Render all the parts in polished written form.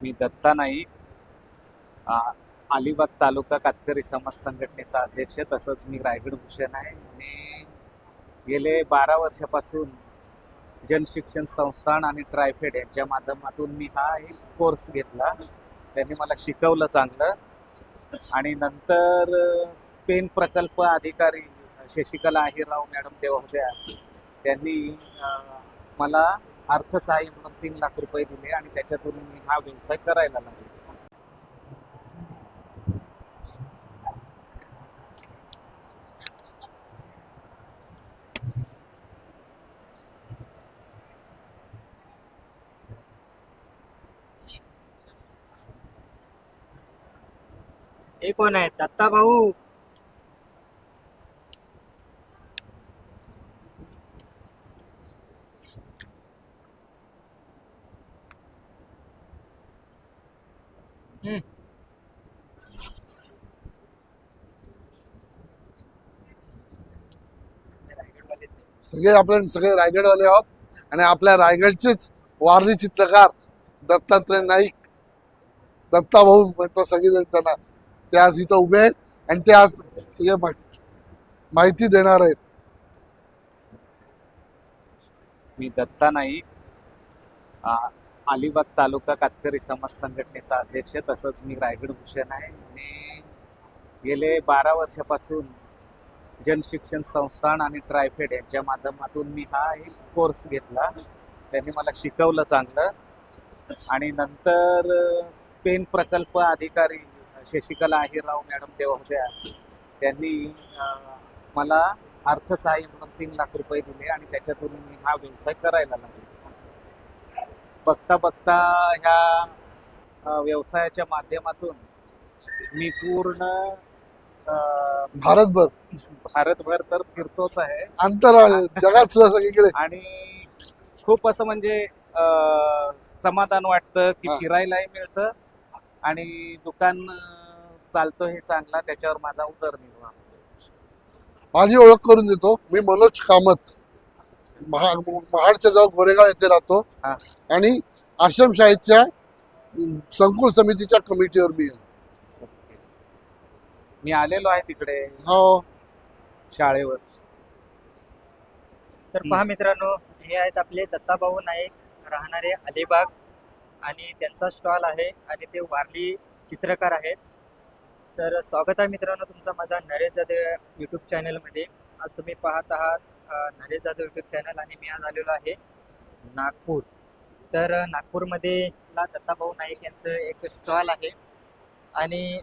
मी दत्ता नाईक, अ, अलिबाग तालुका कातकरी समाज संघटनेचा अध्यक्ष, तसंच मी रायगड भूषण आहे. मी गेले 12 वर्षापासून जनशिक्षण संस्थान आणि ट्रायफेड यांच्या माध्यमातून मी हा एक कोर्स घेतला. त्यांनी मला शिकवलं चांगलं. आणि नंतर पेन प्रकल्प अधिकारी शशिकला अहिरराव मॅडम तेव्हा होत्या. त्यांनी अ, मला अर्थसहाय्य म्हणून 3 लाख रुपये दिले आणि त्याच्यातून मी हा व्यवसाय करायला लागलो. हे कोण आहेत? दत्ता भाऊ. हम्म. रायगडवालेच आहे. सगळे रायगडवाले आहोत आणि आपल्या रायगडचेच वारली चित्रकार दत्तात्रय नाईक, दत्ता भाऊ म्हणतो सगळेजण त्यांना. ते आज इथं उभे आहेत आणि ते आज सगळे माहिती देणार आहेत. मी दत्ता नाईक, अ, अलिबाग तालुका कातकरी समाज संघटनेचा अध्यक्ष, तसंच मी रायगड भूषण आहे. मी गेले 12 वर्षापासून जनशिक्षण संस्थान आणि ट्रायफेड यांच्या माध्यमातून मी हा एक कोर्स घेतला. त्यांनी मला शिकवलं चांगलं. आणि नंतर पेन प्रकल्प अधिकारी शशिकला अहिरराव मॅडम तेव्हा होत्या. त्यांनी अ, मला अर्थसहाय्य म्हणून 3 लाख रुपये दिले आणि त्याच्यातून मी हा व्यवसाय करायला लागलो. बघता बघता ह्या व्यवसायाच्या माध्यमातून मी पूर्ण अ, भारतभर, भारतभर तर फिरतोच आहे. अंतराळ जगात सुद्धा सगळीकडे. आणि खूप असं म्हणजे समाधान वाटतं की हा. फिरायलाही मिळतं आणि दुकान चालतं हे चांगला, त्याच्यावर माझा उदरनिर्वाह होतो. माझी ओळख करून देतो. मी मनोज कामत, महाडच्या जवळ गोरेगाव येथे राहतो हा. आणि आश्रमशाळेच्या संकुल समितीच्या कमिटीवर मी आहे. ओके. मी आलेलो आहे तिकडे हो. शाळेवर. तर पहा मित्रांनो, हे आहेत आपले दत्ता भाऊ नाईक, राहणारे अलिबाग, आणि त्यांचा स्टॉल आहे आणि ते वारली चित्रकार आहेत. तर स्वागत आहे मित्रांनो तुमचा माझा नरेश जाधव यूट्यूब चॅनलमध्ये. आज तुम्ही पाहत आहात नरेश जाधव यूट्यूब चॅनल, आणि मी आज आलेलो आहे नागपूर. तर नागपूरमध्ये दत्ता भाऊ नाईक यांचं एक स्टॉल आहे. आणि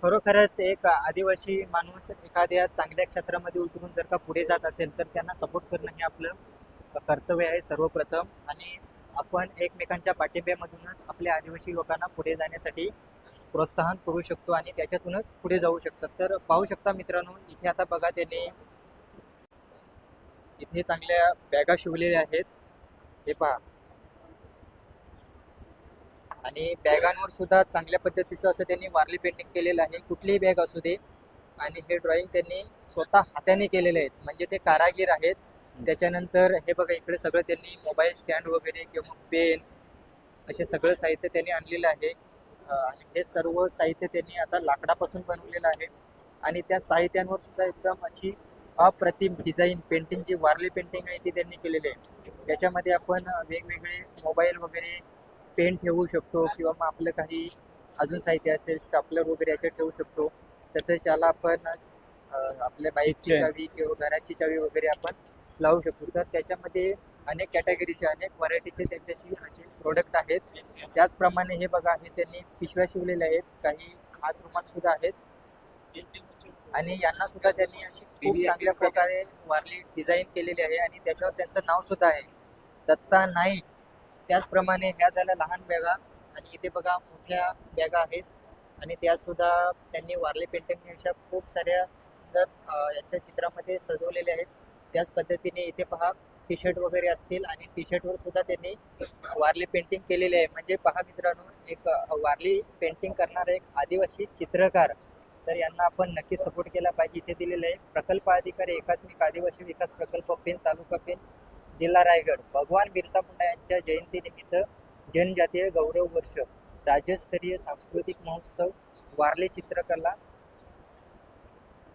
खरोखरच एक आदिवासी माणूस एखाद्या चांगल्या क्षेत्रामध्ये उतरून जर का पुढे जात असेल तर त्यांना सपोर्ट करणं हे आपलं कर्तव्य आहे सर्वप्रथम. आणि आपण एकमेकांच्या पाठिंब्यामधूनच आपल्या आदिवासी लोकांना पुढे जाण्यासाठी प्रोत्साहन करू शकतो आणि त्याच्यातूनच पुढे जाऊ शकतात. तर पाहू शकता मित्रांनो, इथे आता बघा त्यांनी इथे चांगल्या बॅगा शिवलेल्या आहेत, हे पहा. आणि बॅगांवर सुद्धा चांगल्या पद्धतीचं असं त्यांनी वारली पेंटिंग केलेलं आहे, कुठलीही बॅग असू दे. आणि हे ड्रॉइंग त्यांनी स्वतः हाताने केलेले आहेत, म्हणजे ते कारागीर आहेत. त्याच्यानंतर हे बघा, इकडे सगळं त्यांनी मोबाईल स्टँड वगैरे किंवा पेन असे सगळं साहित्य त्यांनी आणलेलं आहे. आणि हे सर्व साहित्य त्यांनी आता लाकडापासून बनवलेलं आहे. आणि त्या साहित्यांवर सुद्धा एकदम अशी अप्रतिम डिझाईन पेंटिंग, जी वारली पेंटिंग आहे ती त्यांनी केलेली आहे. त्याच्यामध्ये आपण वेगवेगळे मोबाईल वगैरे, पेन ठेवू शकतो, किंवा मग आपलं काही अजून साहित्य असेल स्टापलर वगैरे याच्यात ठेवू शकतो. तसेच याला आपण आपल्या बाईकची चावी किंवा घराची चावी वगैरे आपण लावू शकतो. तर त्याच्यामध्ये अनेक कॅटेगरीचे, अनेक व्हरायटीचे त्यांच्याशी असे प्रोडक्ट आहेत. त्याचप्रमाणे हे बघा, हे त्यांनी पिशव्या शिवलेल्या आहेत, काही हात रुमाल सुद्धा आहेत. आणि यांना सुद्धा त्यांनी अशी खूप चांगल्या प्रकारे वारली डिझाईन केलेली आहे आणि त्याच्यावर त्यांचं नाव सुद्धा आहे, दत्ता नाईक. त्याचप्रमाणे ह्या झाल्या लहान बॅगा, आणि इथे बघा मोठ्या बॅगा आहेत. आणि त्या सुद्धा त्यांनी वारली पेंटिंग अशा खूप साऱ्या सुंदर याच्या चित्रामध्ये सजवलेल्या आहेत. त्याच पद्धतीने इथे पहा, टी शर्ट वगैरे असतील, आणि टी शर्टवर सुद्धा त्यांनी वारली पेंटिंग केलेली आहे. म्हणजे पहा मित्रांनो, एक वारली पेंटिंग करणारा एक आदिवासी चित्रकार, तर यांना आपण नक्की सपोर्ट केला पाहिजे. इथे दिलेलं आहे, प्रकल्प अधिकारी एकात्मिक आदिवासी विकास प्रकल्प पेन, तालुका पेन, जिल्हा रायगड. भगवान बिरसा मुंडा यांच्या जयंतीनिमित्त जनजातीय गौरव वर्ष. राज्यस्तरीय सांस्कृतिक महोत्सव वारली चित्रकला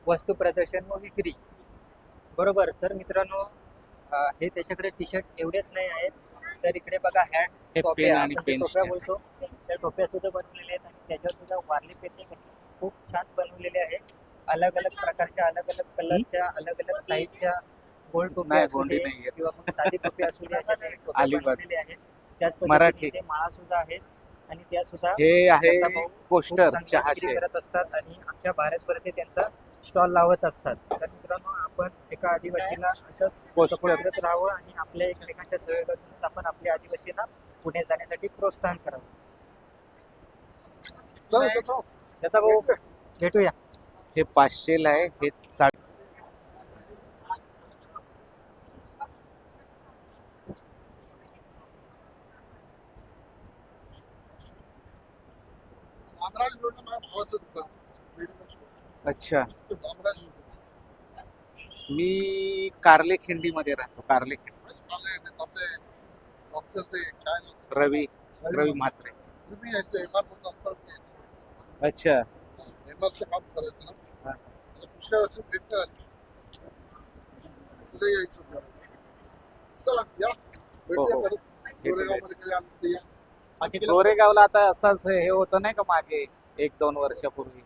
वस्तू प्रदर्शन व विक्री. बरोबर. तर मित्रांनो हे त्याच्याकडे टी शर्ट एवढेच नाही आहेत, तर इकडे बघा हॅट, हे टोप्या, पेन आणि आपण जे पेन टोप्या स्टँड. बोलतो त्या टोप्या सुद्धा बनवलेल्या आहेत आणि त्याच्यावर सुद्धा वारली पेंटिंग खूप छान बनवलेले आहे. अलग अलग प्रकारच्या, अलग अलग कलरच्या, अलग अलग साईजच्या गोल टोप्या नाही, असू गोंडी दे नाहीये. किंवा मग साधी टोपी असू दे, अशा काही टोप्या अलिबाग. बनवलेल्या आहेत. त्याच मराठी. पद्धतीने ते माळा सुद्धा आहेत आणि त्या सुद्धा हे आहे दत्ताभाऊ खूप पोस्टर चांगल्या विक्री चहाचे. करत असतात आणि अख्ख्या भारतभर ते त्यांचा स्टॉल लावत असतात. तर मित्रांनो आपण एका आदिवासीला असंच पोस्टर. सपोर्ट करत राहावं आणि आपल्या एकमेकांच्या सहयोगातूनच आपण आपल्या आदिवासींना पुढे जाण्यासाठी प्रोत्साहन करावं. दत्ताभाऊ भेटूया. हे 500 ला आहे. हे 60. अच्छा. मी कार्ले खिंडी मध्ये राहतो. कार्ले खिंडी. रवी म्हात्रे. अच्छा. काम करायचं ना हा. दुसऱ्या वर्षी भेटत उद्या यायचं चला या भेटूया हो. परत. गोरेगावमध्ये कधी आलं तर या. गोरेगावला आता असंच हे होतं नाही का मागे 1-2 वर्षापूर्वी